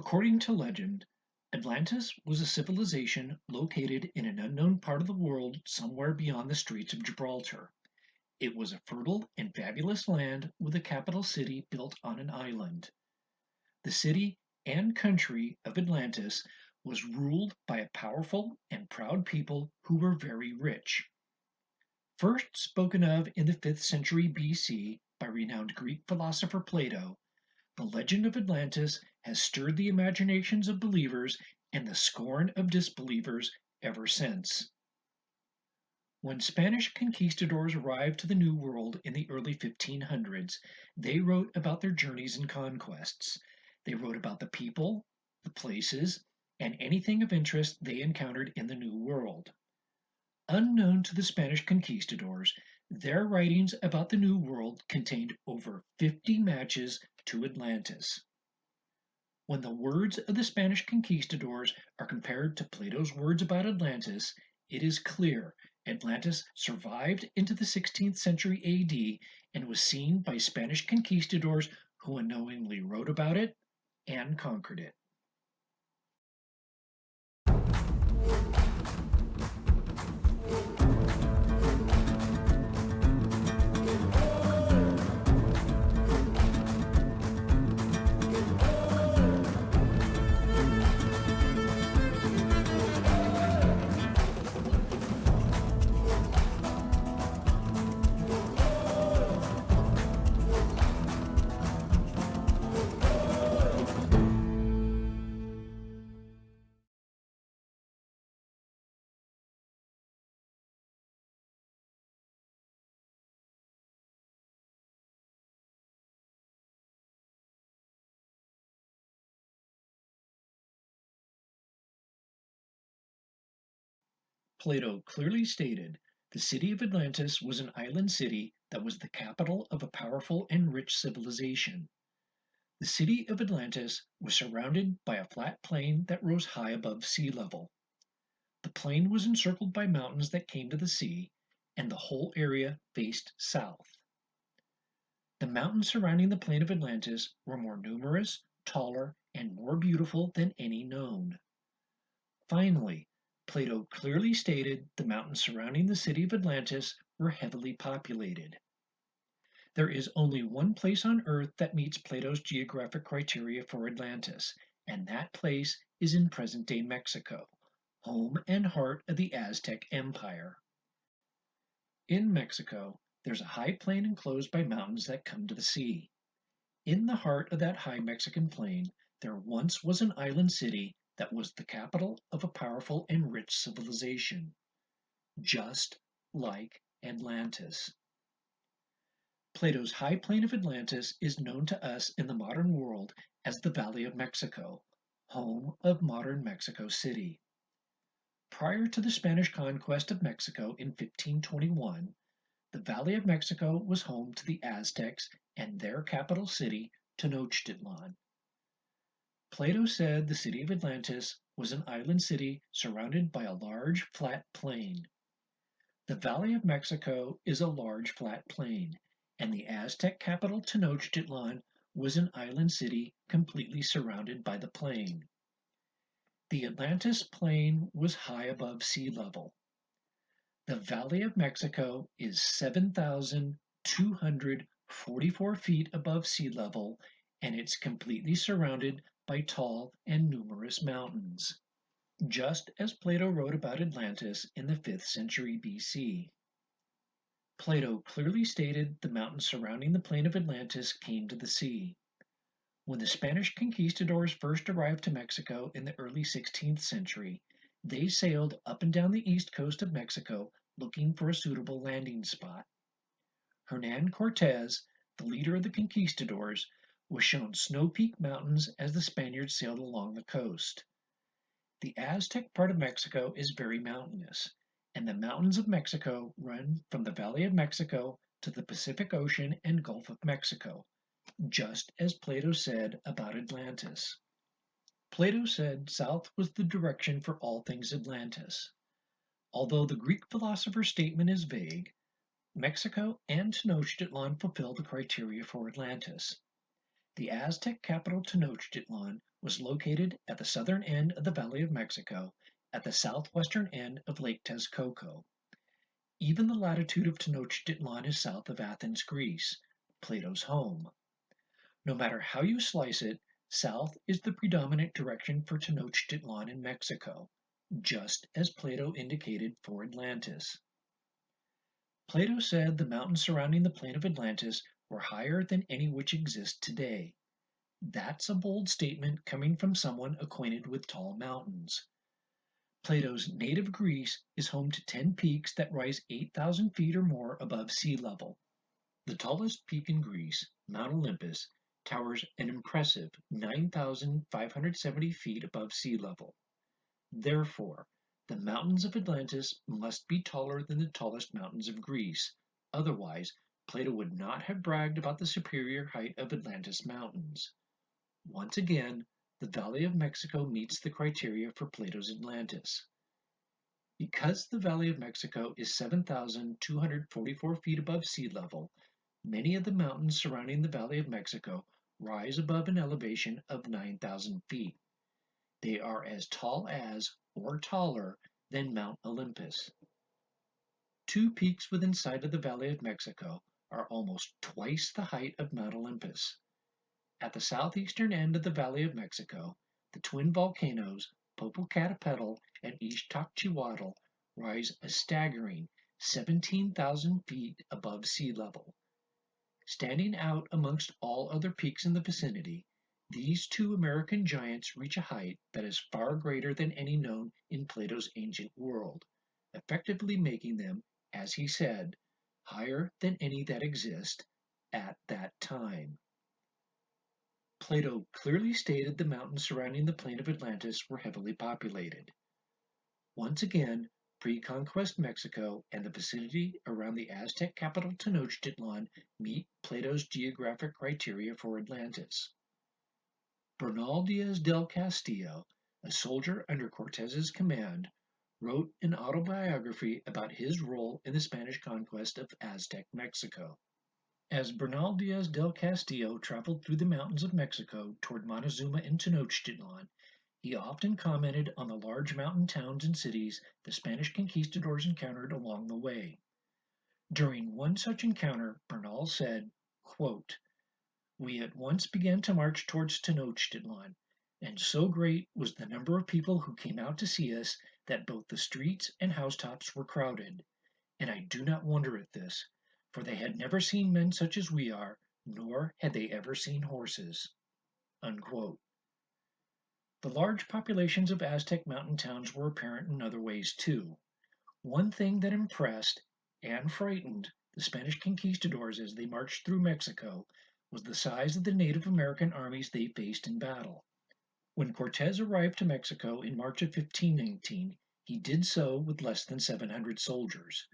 According to legend, Atlantis was a civilization located in an unknown part of the world somewhere beyond the Straits of Gibraltar. It was a fertile and fabulous land with a capital city built on an island. The city and country of Atlantis was ruled by a powerful and proud people who were very rich. First spoken of in the 5th century BC by renowned Greek philosopher Plato, the legend of Atlantis has stirred the imaginations of believers and the scorn of disbelievers ever since. When Spanish conquistadors arrived to the New World in the early 1500s, they wrote about their journeys and conquests. They wrote about the people, the places, and anything of interest they encountered in the New World. Unknown to the Spanish conquistadors, their writings about the New World contained over 50 matches to Atlantis. When the words of the Spanish conquistadors are compared to Plato's words about Atlantis, it is clear Atlantis survived into the 16th century AD and was seen by Spanish conquistadors who unknowingly wrote about it and conquered it. Plato clearly stated the city of Atlantis was an island city that was the capital of a powerful and rich civilization. The city of Atlantis was surrounded by a flat plain that rose high above sea level. The plain was encircled by mountains that came to the sea, and the whole area faced south. The mountains surrounding the plain of Atlantis were more numerous, taller, and more beautiful than any known. Finally, Plato clearly stated the mountains surrounding the city of Atlantis were heavily populated. There is only one place on Earth that meets Plato's geographic criteria for Atlantis, and that place is in present-day Mexico, home and heart of the Aztec Empire. In Mexico, there's a high plain enclosed by mountains that come to the sea. In the heart of that high Mexican plain, there once was an island city that was the capital of a powerful and rich civilization, just like Atlantis. Plato's high plain of Atlantis is known to us in the modern world as the Valley of Mexico, home of modern Mexico City. Prior to the Spanish conquest of Mexico in 1521, the Valley of Mexico was home to the Aztecs and their capital city, Tenochtitlan. Plato said the city of Atlantis was an island city surrounded by a large flat plain. The Valley of Mexico is a large flat plain, and the Aztec capital Tenochtitlan was an island city completely surrounded by the plain. The Atlantis plain was high above sea level. The Valley of Mexico is 7,244 feet above sea level, and it's completely surrounded by tall and numerous mountains, just as Plato wrote about Atlantis in the 5th century BC. Plato clearly stated the mountains surrounding the plain of Atlantis came to the sea. When the Spanish conquistadors first arrived to Mexico in the early 16th century, they sailed up and down the east coast of Mexico looking for a suitable landing spot. Hernan Cortes, the leader of the conquistadors, was shown snow-peaked mountains as the Spaniards sailed along the coast. The Aztec part of Mexico is very mountainous, and the mountains of Mexico run from the Valley of Mexico to the Pacific Ocean and Gulf of Mexico, just as Plato said about Atlantis. Plato said south was the direction for all things Atlantis. Although the Greek philosopher's statement is vague, Mexico and Tenochtitlan fulfill the criteria for Atlantis. The Aztec capital Tenochtitlan was located at the southern end of the Valley of Mexico, at the southwestern end of Lake Texcoco. Even the latitude of Tenochtitlan is south of Athens, Greece, Plato's home. No matter how you slice it, south is the predominant direction for Tenochtitlan in Mexico, just as Plato indicated for Atlantis. Plato said the mountains surrounding the plain of Atlantis were higher than any which exist today. That's a bold statement coming from someone acquainted with tall mountains. Plato's native Greece is home to 10 peaks that rise 8,000 feet or more above sea level. The tallest peak in Greece, Mount Olympus, towers an impressive 9,570 feet above sea level. Therefore, the mountains of Atlantis must be taller than the tallest mountains of Greece. Otherwise, Plato would not have bragged about the superior height of Atlantis mountains. Once again, the Valley of Mexico meets the criteria for Plato's Atlantis. Because the Valley of Mexico is 7,244 feet above sea level, many of the mountains surrounding the Valley of Mexico rise above an elevation of 9,000 feet. They are as tall as, or taller than, Mount Olympus. Two peaks within sight of the Valley of Mexico are almost twice the height of Mount Olympus. At the southeastern end of the Valley of Mexico, the twin volcanoes Popocatépetl and Iztaccíhuatl rise a staggering 17,000 feet above sea level. Standing out amongst all other peaks in the vicinity, these two American giants reach a height that is far greater than any known in Plato's ancient world, effectively making them, as he said, higher than any that exist at that time. Plato clearly stated the mountains surrounding the plain of Atlantis were heavily populated. Once again, pre-conquest Mexico and the vicinity around the Aztec capital Tenochtitlan meet Plato's geographic criteria for Atlantis. Bernal Diaz del Castillo, a soldier under Cortez's command, wrote an autobiography about his role in the Spanish conquest of Aztec Mexico. As Bernal Diaz del Castillo traveled through the mountains of Mexico toward Montezuma and Tenochtitlan, he often commented on the large mountain towns and cities the Spanish conquistadors encountered along the way. During one such encounter, Bernal said, quote, "We at once began to march towards Tenochtitlan, and so great was the number of people who came out to see us that both the streets and housetops were crowded. And I do not wonder at this, for they had never seen men such as we are, nor had they ever seen horses." Unquote. The large populations of Aztec mountain towns were apparent in other ways too. One thing that impressed and frightened the Spanish conquistadors as they marched through Mexico was the size of the Native American armies they faced in battle. When Cortez arrived to Mexico in March of 1519, he did so with less than 700 soldiers.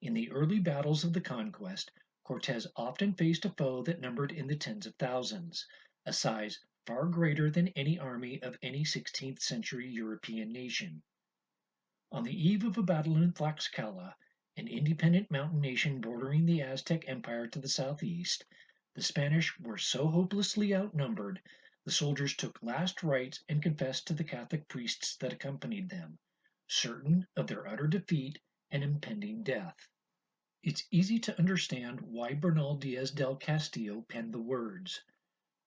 In the early battles of the conquest, Cortez often faced a foe that numbered in the tens of thousands, a size far greater than any army of any 16th century European nation. On the eve of a battle in Tlaxcala, an independent mountain nation bordering the Aztec Empire to the southeast, the Spanish were so hopelessly outnumbered, the soldiers took last rites and confessed to the Catholic priests that accompanied them, certain of their utter defeat and impending death. It's easy to understand why Bernal Diaz del Castillo penned the words.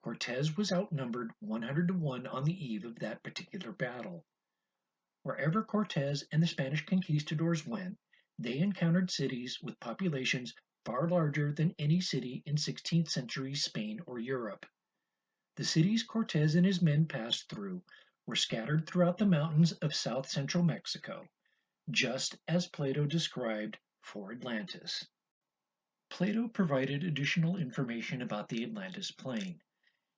Cortez was outnumbered 100 to 1 on the eve of that particular battle. Wherever Cortez and the Spanish conquistadors went, they encountered cities with populations far larger than any city in 16th century Spain or Europe. The cities Cortez and his men passed through were scattered throughout the mountains of south central Mexico, just as Plato described for Atlantis. Plato provided additional information about the Atlantis plain.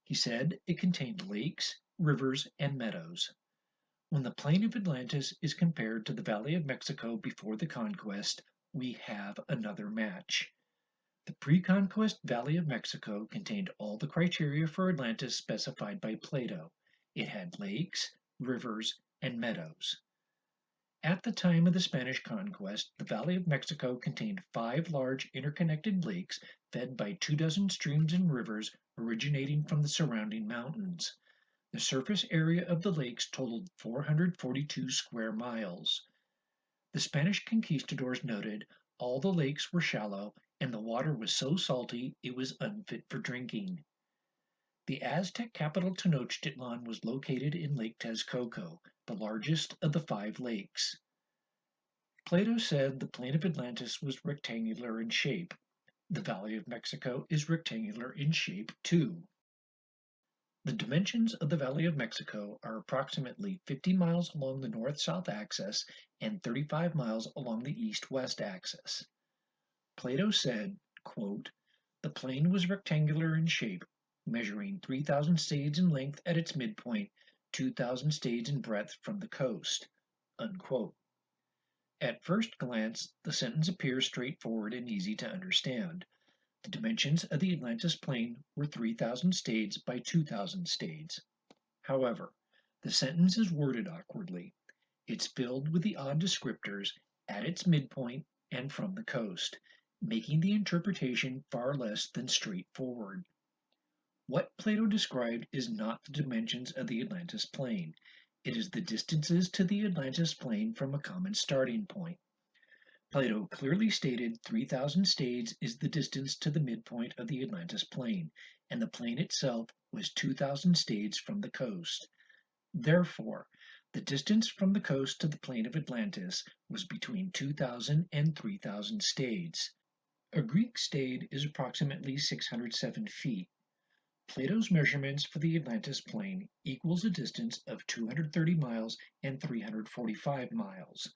He said it contained lakes, rivers, and meadows. When the plain of Atlantis is compared to the Valley of Mexico before the conquest, we have another match. The pre-conquest Valley of Mexico contained all the criteria for Atlantis specified by Plato. It had lakes, rivers, and meadows. At the time of the Spanish conquest, the Valley of Mexico contained 5 large interconnected lakes fed by 24 streams and rivers originating from the surrounding mountains. The surface area of the lakes totaled 442 square miles. The Spanish conquistadors noted all the lakes were shallow and the water was so salty it was unfit for drinking. The Aztec capital Tenochtitlan was located in Lake Texcoco, the largest of the five lakes. Plato said the plain of Atlantis was rectangular in shape. The Valley of Mexico is rectangular in shape too. The dimensions of the Valley of Mexico are approximately 50 miles along the north-south axis and 35 miles along the east-west axis. Plato said, quote, "The plain was rectangular in shape, measuring 3,000 stades in length at its midpoint, 2,000 stades in breadth from the coast." Unquote. At first glance, the sentence appears straightforward and easy to understand. The dimensions of the Atlantis plain were 3,000 stades by 2,000 stades. However, the sentence is worded awkwardly. It's filled with the odd descriptors "at its midpoint" and "from the coast," making the interpretation far less than straightforward. What Plato described is not the dimensions of the Atlantis plain. It is the distances to the Atlantis plain from a common starting point. Plato clearly stated 3,000 stades is the distance to the midpoint of the Atlantis plain, and the plain itself was 2,000 stades from the coast. Therefore, the distance from the coast to the plain of Atlantis was between 2,000 and 3,000 stades. A Greek stade is approximately 607 feet. Plato's measurements for the Atlantis plain equals a distance of 230 miles and 345 miles.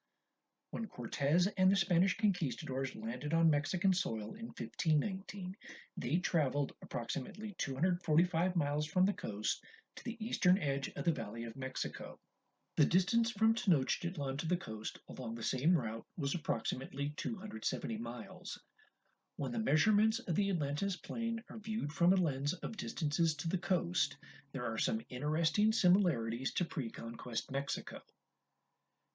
When Cortes and the Spanish conquistadors landed on Mexican soil in 1519, they traveled approximately 245 miles from the coast to the eastern edge of the Valley of Mexico. The distance from Tenochtitlan to the coast along the same route was approximately 270 miles. When the measurements of the Atlantis plain are viewed from a lens of distances to the coast, there are some interesting similarities to pre-conquest Mexico.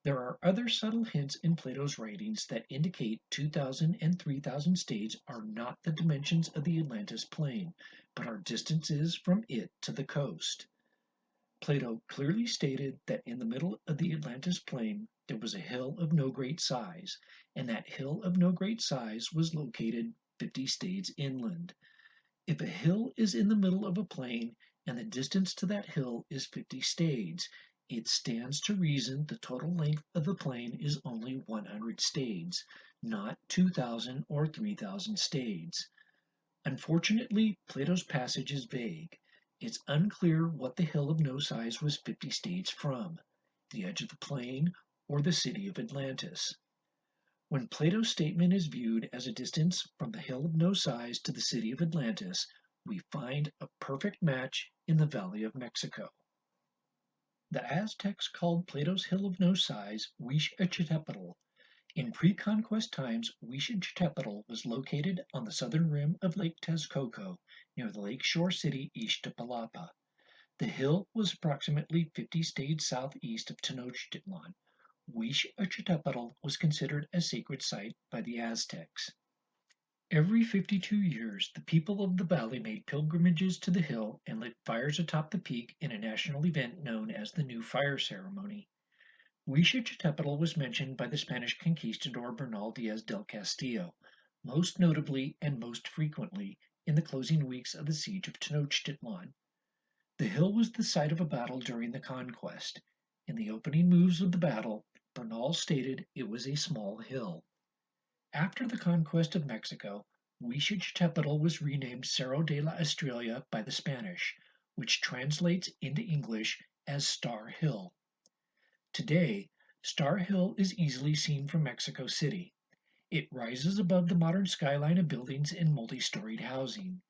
There are other subtle hints in Plato's writings that indicate 2,000 and 3,000 stades are not the dimensions of the Atlantis plain, but are distances from it to the coast. Plato clearly stated that in the middle of the Atlantis plain there was a hill of no great size, and that hill of no great size was located 50 stades inland. If a hill is in the middle of a plain and the distance to that hill is 50 stades, it stands to reason the total length of the plain is only 100 stades, not 2,000 or 3,000 stades. Unfortunately, Plato's passage is vague. It's unclear what the hill of no size was 50 stades from, the edge of the plain or the city of Atlantis. When Plato's statement is viewed as a distance from the hill of no size to the city of Atlantis, we find a perfect match in the Valley of Mexico. The Aztecs called Plato's hill of no size Huixachitepetl. In pre-conquest times, Huixachitepetl was located on the southern rim of Lake Texcoco, near the lakeshore city Iztapalapa. The hill was approximately 50 stades southeast of Tenochtitlan. Huixachitepetl was considered a sacred site by the Aztecs. Every 52 years, the people of the valley made pilgrimages to the hill and lit fires atop the peak in a national event known as the New Fire Ceremony. Huixachitepetl was mentioned by the Spanish conquistador Bernal Diaz del Castillo, most notably and most frequently in the closing weeks of the siege of Tenochtitlan. The hill was the site of a battle during the conquest. In the opening moves of the battle, Bernal stated it was a small hill. After the conquest of Mexico, Huixachitepetl was renamed Cerro de la Estrella by the Spanish, which translates into English as Star Hill. Today, Star Hill is easily seen from Mexico City. It rises above the modern skyline of buildings and multi-storied housing.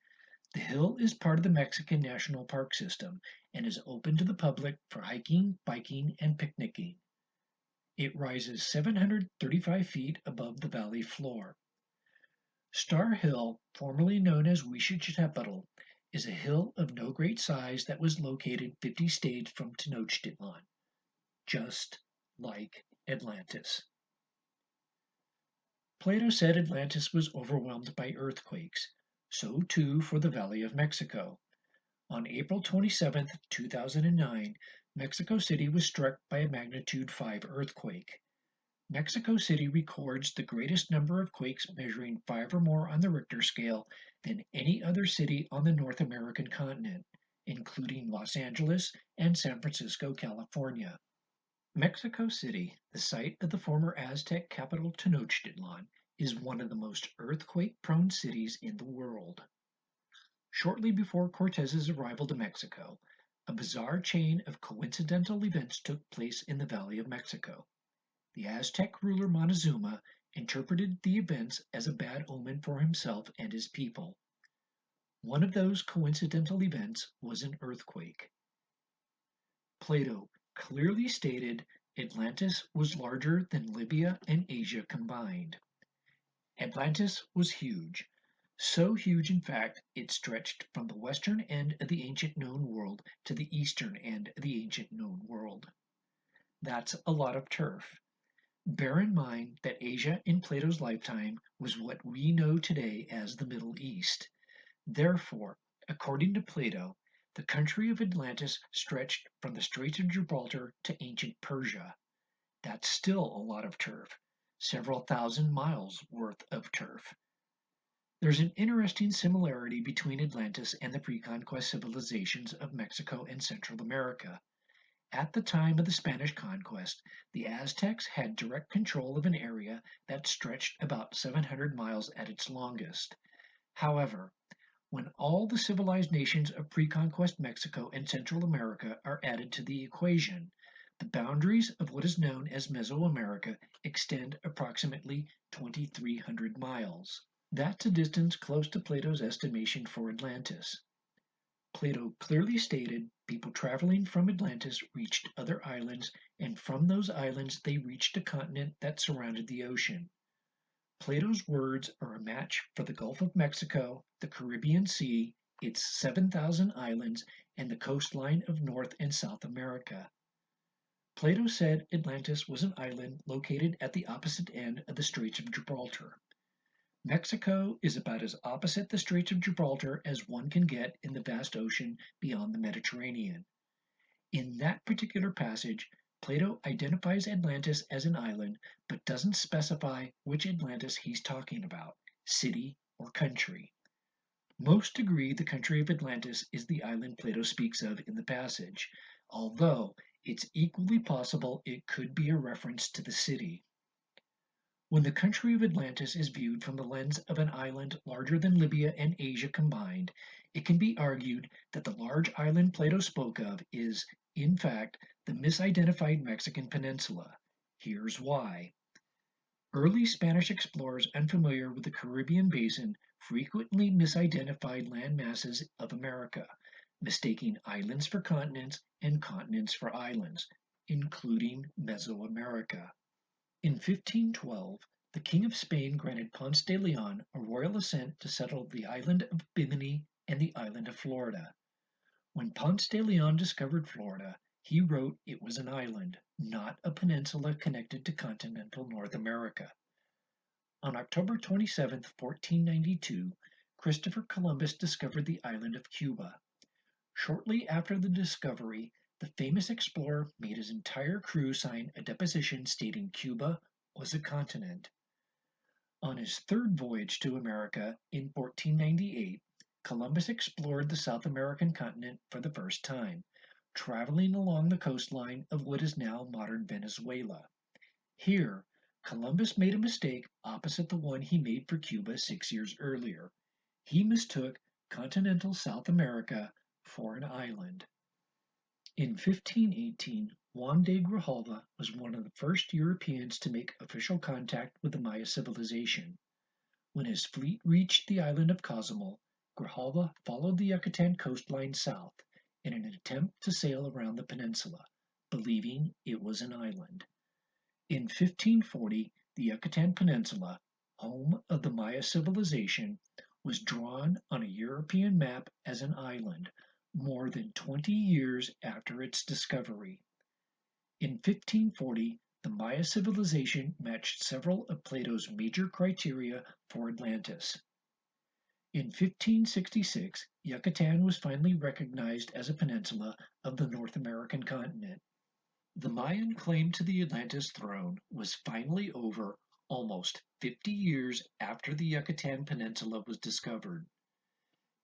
The hill is part of the Mexican National Park System and is open to the public for hiking, biking, and picnicking. It rises 735 feet above the valley floor. Star Hill, formerly known as Huixachitepetl, is a hill of no great size that was located 50 stades from Tenochtitlan, just like Atlantis. Plato said Atlantis was overwhelmed by earthquakes, so too for the Valley of Mexico. On April 27, 2009, Mexico City was struck by a magnitude 5 earthquake. Mexico City records the greatest number of quakes measuring 5 or more on the Richter scale than any other city on the North American continent, including Los Angeles and San Francisco, California. Mexico City, the site of the former Aztec capital Tenochtitlan, is one of the most earthquake-prone cities in the world. Shortly before Cortez's arrival to Mexico, a bizarre chain of coincidental events took place in the Valley of Mexico. The Aztec ruler Montezuma interpreted the events as a bad omen for himself and his people. One of those coincidental events was an earthquake. Plato clearly stated Atlantis was larger than Libya and Asia combined. Atlantis was huge, so huge in fact it stretched from the western end of the ancient known world to the eastern end of the ancient known world. That's a lot of turf. Bear in mind that Asia in Plato's lifetime was what we know today as the Middle East. Therefore, according to Plato, the country of Atlantis stretched from the Straits of Gibraltar to ancient Persia. That's still a lot of turf, several thousand miles worth of turf. There's an interesting similarity between Atlantis and the pre-conquest civilizations of Mexico and Central America. At the time of the Spanish conquest, the Aztecs had direct control of an area that stretched about 700 miles at its longest. However, when all the civilized nations of pre-conquest Mexico and Central America are added to the equation, the boundaries of what is known as Mesoamerica extend approximately 2,300 miles. That's a distance close to Plato's estimation for Atlantis. Plato clearly stated people traveling from Atlantis reached other islands, and from those islands they reached a continent that surrounded the ocean. Plato's words are a match for the Gulf of Mexico, the Caribbean Sea, its 7,000 islands, and the coastline of North and South America. Plato said Atlantis was an island located at the opposite end of the Straits of Gibraltar. Mexico is about as opposite the Straits of Gibraltar as one can get in the vast ocean beyond the Mediterranean. In that particular passage, Plato identifies Atlantis as an island, but doesn't specify which Atlantis he's talking about, city or country. Most agree the country of Atlantis is the island Plato speaks of in the passage, although it's equally possible it could be a reference to the city. When the country of Atlantis is viewed from the lens of an island larger than Libya and Asia combined, it can be argued that the large island Plato spoke of is, in fact, the misidentified Mexican peninsula. Here's why. Early Spanish explorers unfamiliar with the Caribbean basin frequently misidentified land masses of America, mistaking islands for continents and continents for islands, including Mesoamerica. In 1512, the King of Spain granted Ponce de Leon a royal assent to settle the island of Bimini and the island of Florida. When Ponce de Leon discovered Florida, he wrote it was an island, not a peninsula connected to continental North America. On October 27, 1492, Christopher Columbus discovered the island of Cuba. Shortly after the discovery, the famous explorer made his entire crew sign a deposition stating Cuba was a continent. On his third voyage to America in 1498, Columbus explored the South American continent for the first time, traveling along the coastline of what is now modern Venezuela. Here, Columbus made a mistake opposite the one he made for Cuba 6 years earlier. He mistook continental South America for an island. In 1518, Juan de Grijalva was one of the first Europeans to make official contact with the Maya civilization. When his fleet reached the island of Cozumel, Grijalva followed the Yucatan coastline south in an attempt to sail around the peninsula, believing it was an island. In 1540, the Yucatan Peninsula, home of the Maya civilization, was drawn on a European map as an island, more than 20 years after its discovery. In 1540, the Maya civilization matched several of Plato's major criteria for Atlantis. In 1566, Yucatan was finally recognized as a peninsula of the North American continent. The Mayan claim to the Atlantis throne was finally over almost 50 years after the Yucatan Peninsula was discovered.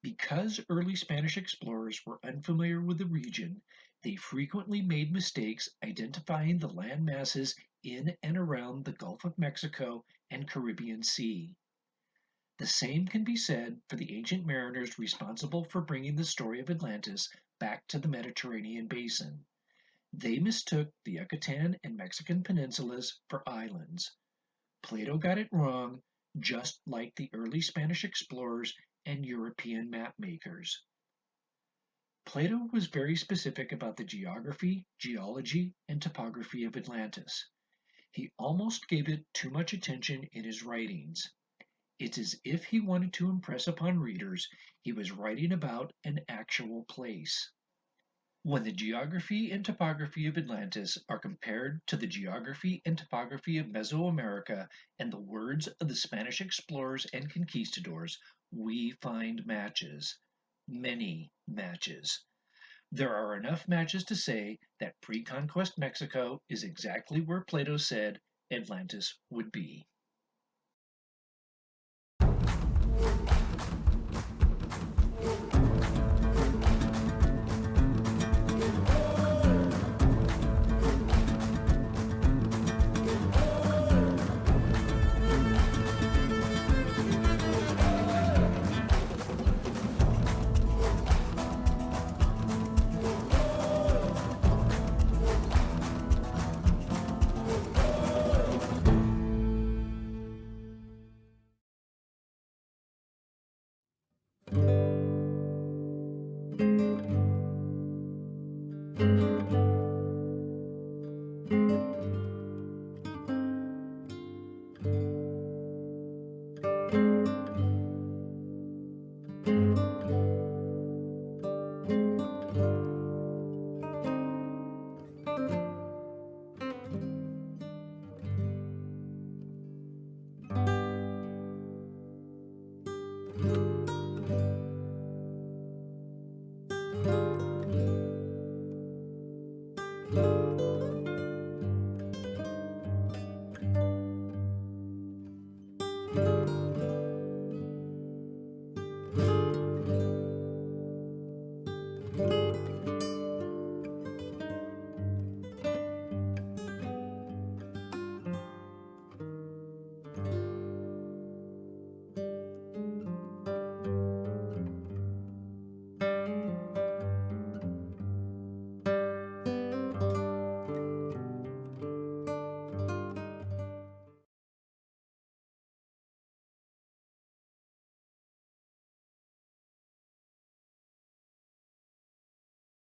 Because early Spanish explorers were unfamiliar with the region, they frequently made mistakes identifying the land masses in and around the Gulf of Mexico and Caribbean Sea. The same can be said for the ancient mariners responsible for bringing the story of Atlantis back to the Mediterranean basin. They mistook the Yucatan and Mexican peninsulas for islands. Plato got it wrong, just like the early Spanish explorers and European mapmakers. Plato was very specific about the geography, geology, and topography of Atlantis. He almost gave it too much attention in his writings. It's as if he wanted to impress upon readers he was writing about an actual place. When the geography and topography of Atlantis are compared to the geography and topography of Mesoamerica and the words of the Spanish explorers and conquistadors, we find matches. Many matches. There are enough matches to say that pre conquest Mexico is exactly where Plato said Atlantis would be.